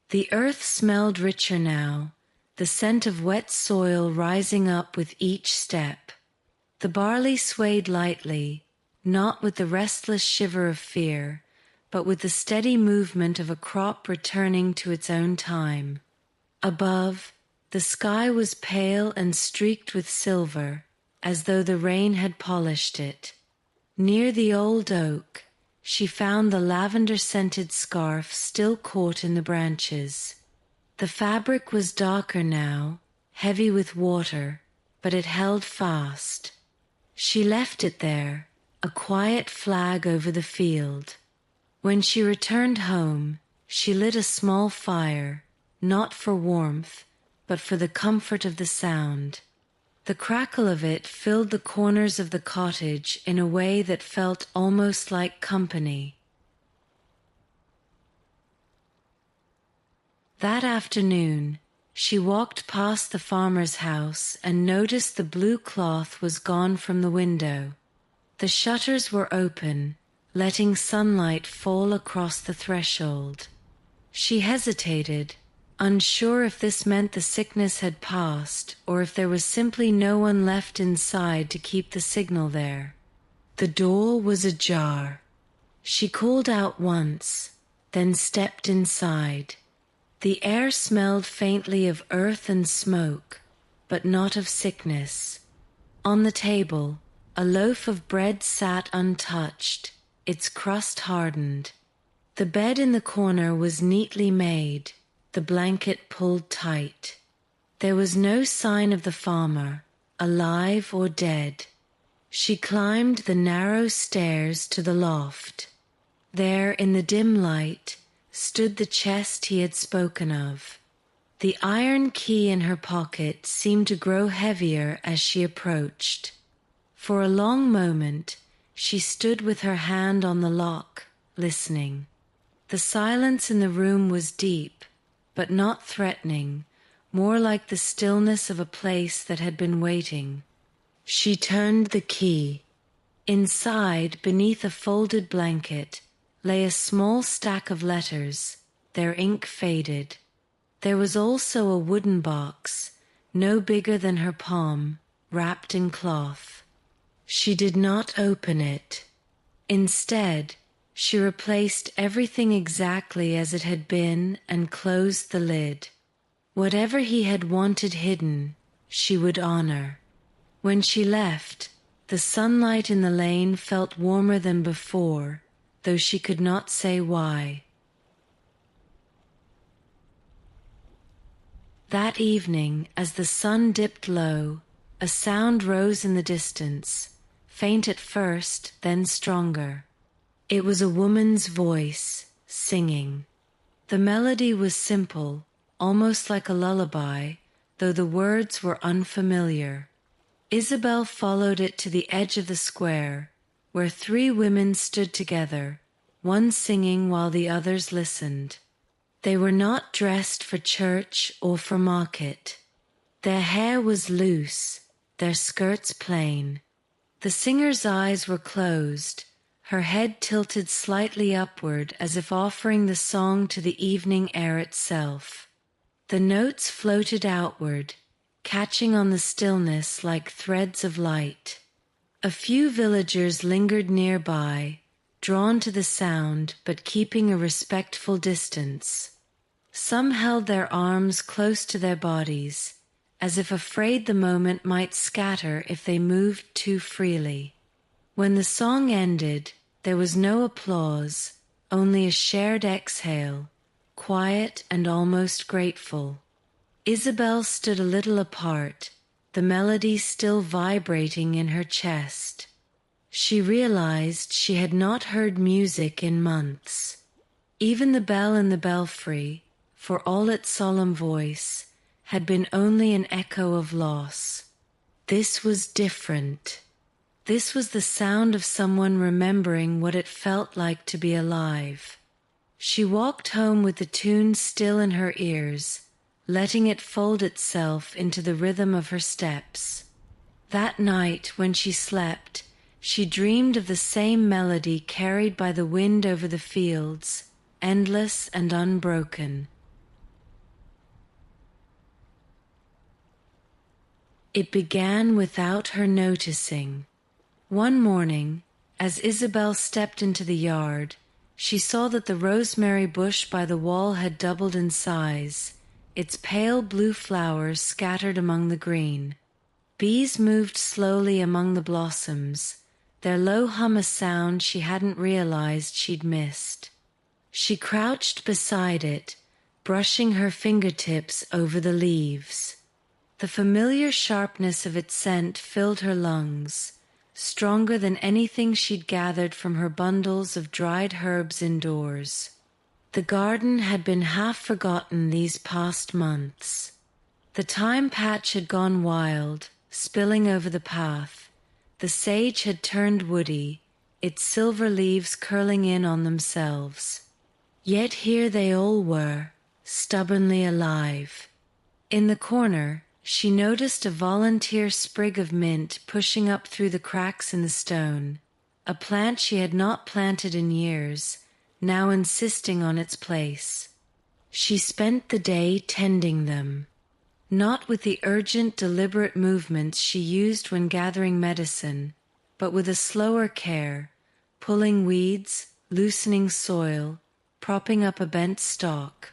The earth smelled richer now, the scent of wet soil rising up with each step. The barley swayed lightly, not with the restless shiver of fear, but with the steady movement of a crop returning to its own time. Above, the sky was pale and streaked with silver, as though the rain had polished it. Near the old oak, she found the lavender-scented scarf still caught in the branches. The fabric was darker now, heavy with water, but it held fast. She left it there, a quiet flag over the field. When she returned home, she lit a small fire, not for warmth, but for the comfort of the sound. The crackle of it filled the corners of the cottage in a way that felt almost like company. That afternoon, she walked past the farmer's house and noticed the blue cloth was gone from the window. The shutters were open, letting sunlight fall across the threshold. She hesitated, unsure if this meant the sickness had passed or if there was simply no one left inside to keep the signal there. The door was ajar. She called out once, then stepped inside. The air smelled faintly of earth and smoke, but not of sickness. On the table, a loaf of bread sat untouched, its crust hardened. The bed in the corner was neatly made, the blanket pulled tight. There was no sign of the farmer, alive or dead. She climbed the narrow stairs to the loft. There, in the dim light, stood the chest he had spoken of. The iron key in her pocket seemed to grow heavier as she approached. For a long moment, she stood with her hand on the lock, listening. The silence in the room was deep, but not threatening, more like the stillness of a place that had been waiting. She turned the key. Inside, beneath a folded blanket, lay a small stack of letters, their ink faded. There was also a wooden box, no bigger than her palm, wrapped in cloth. She did not open it. Instead, she replaced everything exactly as it had been and closed the lid. Whatever he had wanted hidden, she would honor. When she left, the sunlight in the lane felt warmer than before, though she could not say why. That evening, as the sun dipped low, a sound rose in the distance, faint at first, then stronger. It was a woman's voice, singing. The melody was simple, almost like a lullaby, though the words were unfamiliar. Isabel followed it to the edge of the square, where 3 women stood together, one singing while the others listened. They were not dressed for church or for market. Their hair was loose, their skirts plain. The singer's eyes were closed, her head tilted slightly upward as if offering the song to the evening air itself. The notes floated outward, catching on the stillness like threads of light. A few villagers lingered nearby, drawn to the sound but keeping a respectful distance. Some held their arms close to their bodies, as if afraid the moment might scatter if they moved too freely. When the song ended, there was no applause, only a shared exhale, quiet and almost grateful. Isabel stood a little apart, the melody still vibrating in her chest. She realized she had not heard music in months. Even the bell in the belfry, for all its solemn voice, had been only an echo of loss. This was different. This was the sound of someone remembering what it felt like to be alive. She walked home with the tune still in her ears, letting it fold itself into the rhythm of her steps. That night, when she slept, she dreamed of the same melody carried by the wind over the fields, endless and unbroken. It began without her noticing. One morning, as Isabel stepped into the yard, she saw that the rosemary bush by the wall had doubled in size, its pale blue flowers scattered among the green. Bees moved slowly among the blossoms, their low hum a sound she hadn't realized she'd missed. She crouched beside it, brushing her fingertips over the leaves. The familiar sharpness of its scent filled her lungs, stronger than anything she'd gathered from her bundles of dried herbs indoors. The garden had been half forgotten these past months. The thyme patch had gone wild, spilling over the path. The sage had turned woody, its silver leaves curling in on themselves. Yet here they all were, stubbornly alive. In the corner, she noticed a volunteer sprig of mint pushing up through the cracks in the stone, a plant she had not planted in years, now insisting on its place. She spent the day tending them, not with the urgent, deliberate movements she used when gathering medicine, but with a slower care, pulling weeds, loosening soil, propping up a bent stalk.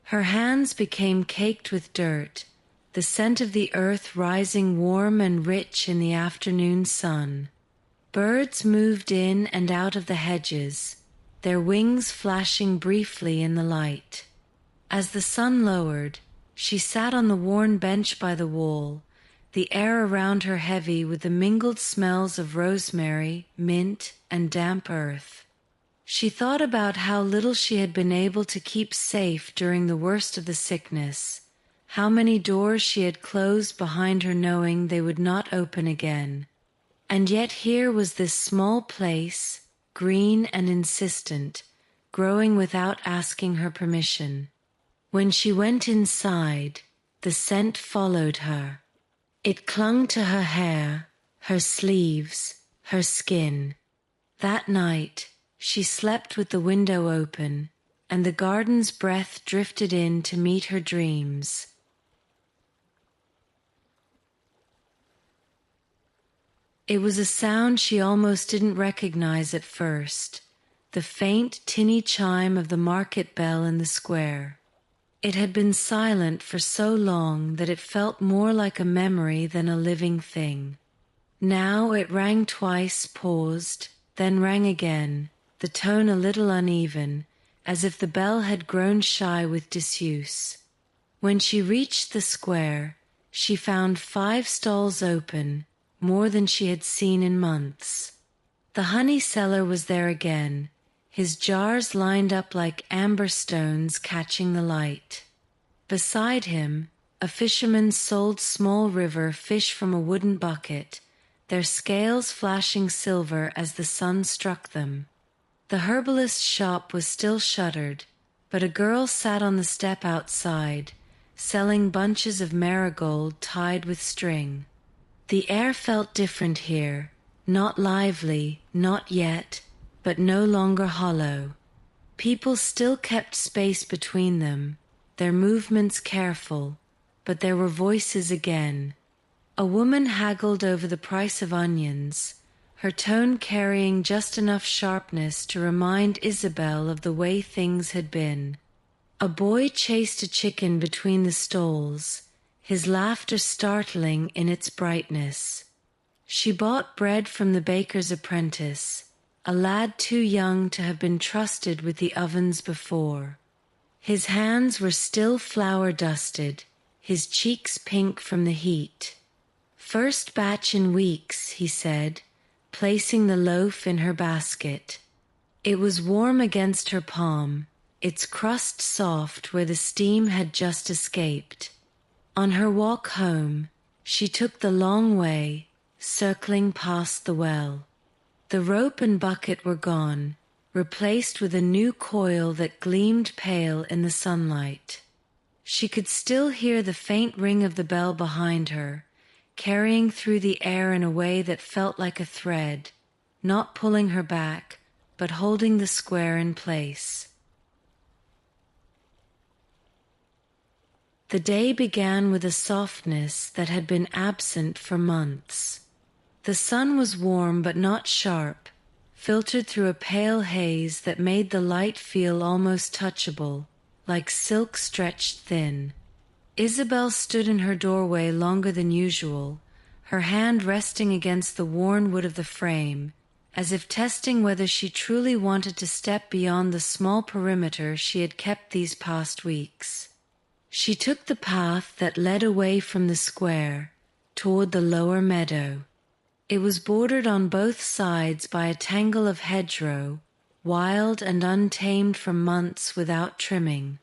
Her hands became caked with dirt, the scent of the earth rising warm and rich in the afternoon sun. Birds moved in and out of the hedges, their wings flashing briefly in the light. As the sun lowered, she sat on the worn bench by the wall, the air around her heavy with the mingled smells of rosemary, mint, and damp earth. She thought about how little she had been able to keep safe during the worst of the sickness, how many doors she had closed behind her knowing they would not open again. And yet here was this small place, green and insistent, growing without asking her permission. When she went inside, the scent followed her. It clung to her hair, her sleeves, her skin. That night, she slept with the window open, and the garden's breath drifted in to meet her dreams. It was a sound she almost didn't recognize at first, the faint, tinny chime of the market bell in the square. It had been silent for so long that it felt more like a memory than a living thing. Now it rang twice, paused, then rang again, the tone a little uneven, as if the bell had grown shy with disuse. When she reached the square, she found 5 stalls open, more than she had seen in months. The honey seller was there again, his jars lined up like amber stones catching the light. Beside him, a fisherman sold small river fish from a wooden bucket, their scales flashing silver as the sun struck them. The herbalist's shop was still shuttered, but a girl sat on the step outside, selling bunches of marigold tied with string. The air felt different here, not lively, not yet, but no longer hollow. People still kept space between them, their movements careful, but there were voices again. A woman haggled over the price of onions, her tone carrying just enough sharpness to remind Isabel of the way things had been. A boy chased a chicken between the stalls, his laughter startling in its brightness. She bought bread from the baker's apprentice, a lad too young to have been trusted with the ovens before. His hands were still flour-dusted, his cheeks pink from the heat. "First batch in weeks," he said, placing the loaf in her basket. It was warm against her palm, its crust soft where the steam had just escaped. On her walk home, she took the long way, circling past the well. The rope and bucket were gone, replaced with a new coil that gleamed pale in the sunlight. She could still hear the faint ring of the bell behind her, carrying through the air in a way that felt like a thread, not pulling her back, but holding the square in place. The day began with a softness that had been absent for months. The sun was warm but not sharp, filtered through a pale haze that made the light feel almost touchable, like silk stretched thin. Isabel stood in her doorway longer than usual, her hand resting against the worn wood of the frame, as if testing whether she truly wanted to step beyond the small perimeter she had kept these past weeks. She took the path that led away from the square, toward the lower meadow. It was bordered on both sides by a tangle of hedgerow, wild and untamed for months without trimming.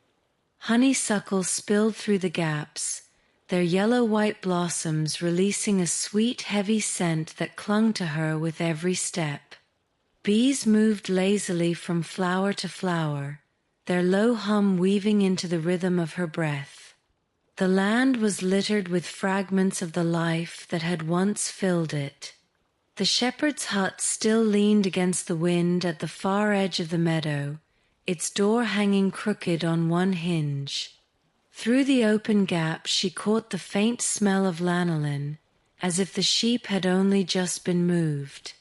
Honeysuckles spilled through the gaps, their yellow-white blossoms releasing a sweet, heavy scent that clung to her with every step. Bees moved lazily from flower to flower, their low hum weaving into the rhythm of her breath. The land was littered with fragments of the life that had once filled it. The shepherd's hut still leaned against the wind at the far edge of the meadow, its door hanging crooked on one hinge. Through the open gap she caught the faint smell of lanolin, as if the sheep had only just been moved.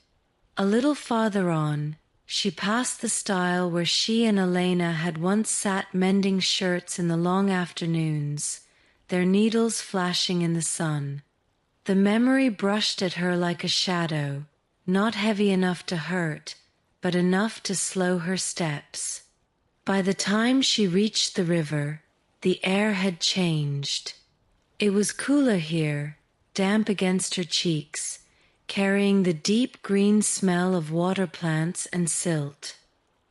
A little farther on, she passed the stile where she and Elena had once sat mending shirts in the long afternoons, their needles flashing in the sun. The memory brushed at her like a shadow, not heavy enough to hurt, but enough to slow her steps. By the time she reached the river, the air had changed. It was cooler here, damp against her cheeks, carrying the deep green smell of water plants and silt.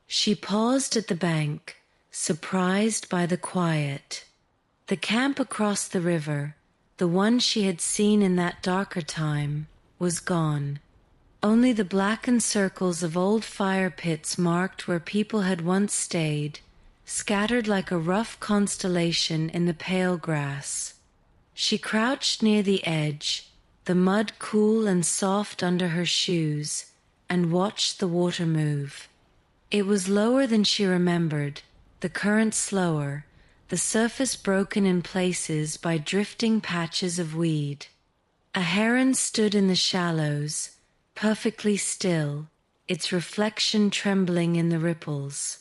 She paused at the bank, surprised by the quiet. The camp across the river, the one she had seen in that darker time, was gone. Only the blackened circles of old fire pits marked where people had once stayed, scattered like a rough constellation in the pale grass. She crouched near the edge, the mud cool and soft under her shoes, and watched the water move. It was lower than she remembered, the current slower, the surface broken in places by drifting patches of weed. A heron stood in the shallows, perfectly still, its reflection trembling in the ripples.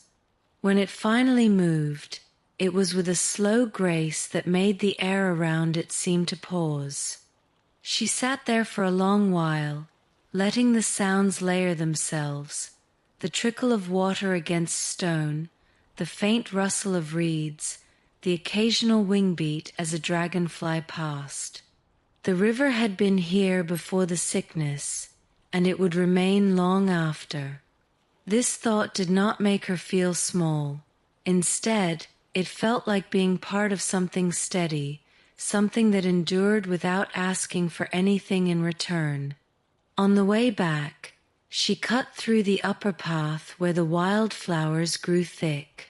When it finally moved, it was with a slow grace that made the air around it seem to pause. She sat there for a long while, letting the sounds layer themselves, the trickle of water against stone, the faint rustle of reeds, the occasional wing beat as a dragonfly passed. The river had been here before the sickness, and it would remain long after. This thought did not make her feel small. Instead, it felt like being part of something steady, something that endured without asking for anything in return. On the way back, she cut through the upper path where the wildflowers grew thick.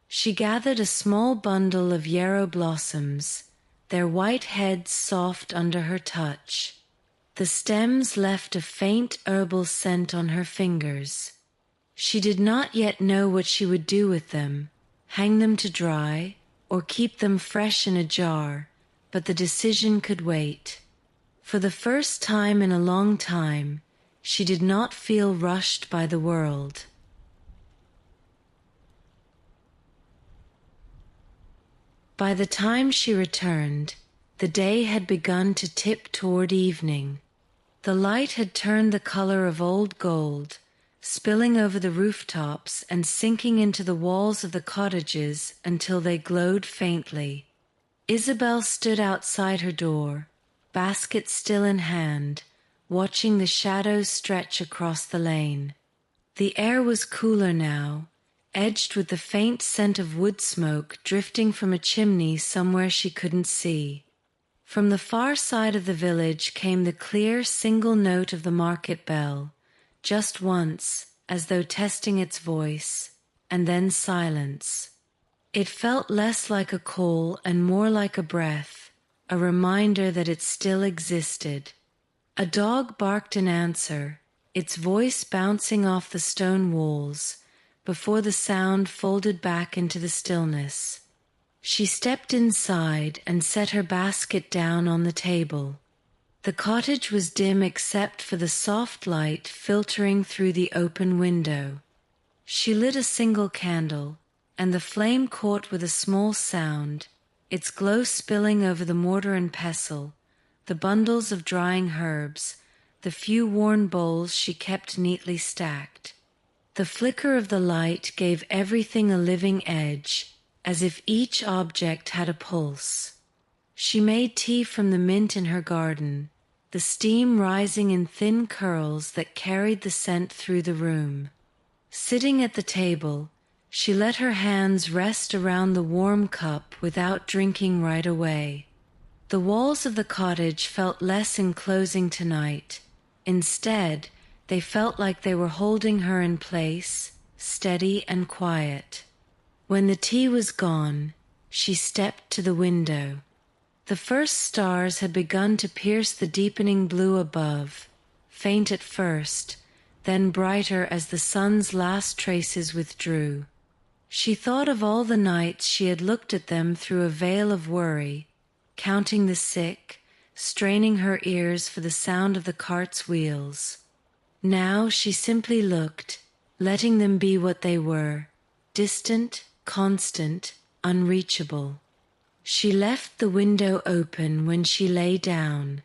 She gathered a small bundle of yarrow blossoms, their white heads soft under her touch. The stems left a faint herbal scent on her fingers. She did not yet know what she would do with them, hang them to dry, or keep them fresh in a jar, but the decision could wait. For the first time in a long time, she did not feel rushed by the world. By the time she returned, the day had begun to tip toward evening. The light had turned the color of old gold, spilling over the rooftops and sinking into the walls of the cottages until they glowed faintly. Isabel stood outside her door, basket still in hand, watching the shadows stretch across the lane. The air was cooler now, edged with the faint scent of wood smoke drifting from a chimney somewhere she couldn't see. From the far side of the village came the clear single note of the market bell, just once, as though testing its voice, and then silence. It felt less like a call and more like a breath, a reminder that it still existed. A dog barked in answer, its voice bouncing off the stone walls, before the sound folded back into the stillness. She stepped inside and set her basket down on the table. The cottage was dim except for the soft light filtering through the open window. She lit a single candle, and the flame caught with a small sound, its glow spilling over the mortar and pestle, the bundles of drying herbs, the few worn bowls she kept neatly stacked. The flicker of the light gave everything a living edge, as if each object had a pulse. She made tea from the mint in her garden, the steam rising in thin curls that carried the scent through the room. Sitting at the table, she let her hands rest around the warm cup without drinking right away. The walls of the cottage felt less enclosing tonight. Instead, they felt like they were holding her in place, steady and quiet. When the tea was gone, she stepped to the window. The first stars had begun to pierce the deepening blue above, faint at first, then brighter as the sun's last traces withdrew. She thought of all the nights she had looked at them through a veil of worry, counting the sick, straining her ears for the sound of the cart's wheels. Now she simply looked, letting them be what they were, distant, constant, unreachable. She left the window open when she lay down.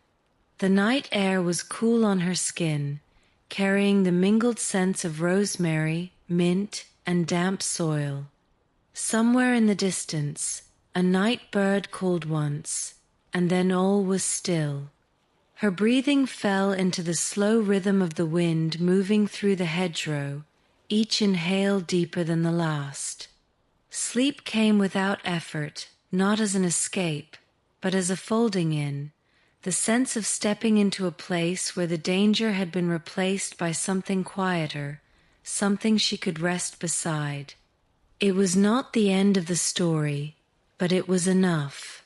The night air was cool on her skin, carrying the mingled scents of rosemary, mint, and damp soil. Somewhere in the distance, a night bird called once, and then all was still. Her breathing fell into the slow rhythm of the wind moving through the hedgerow, each inhale deeper than the last. Sleep came without effort, not as an escape, but as a folding in, the sense of stepping into a place where the danger had been replaced by something quieter, something she could rest beside. It was not the end of the story, but it was enough.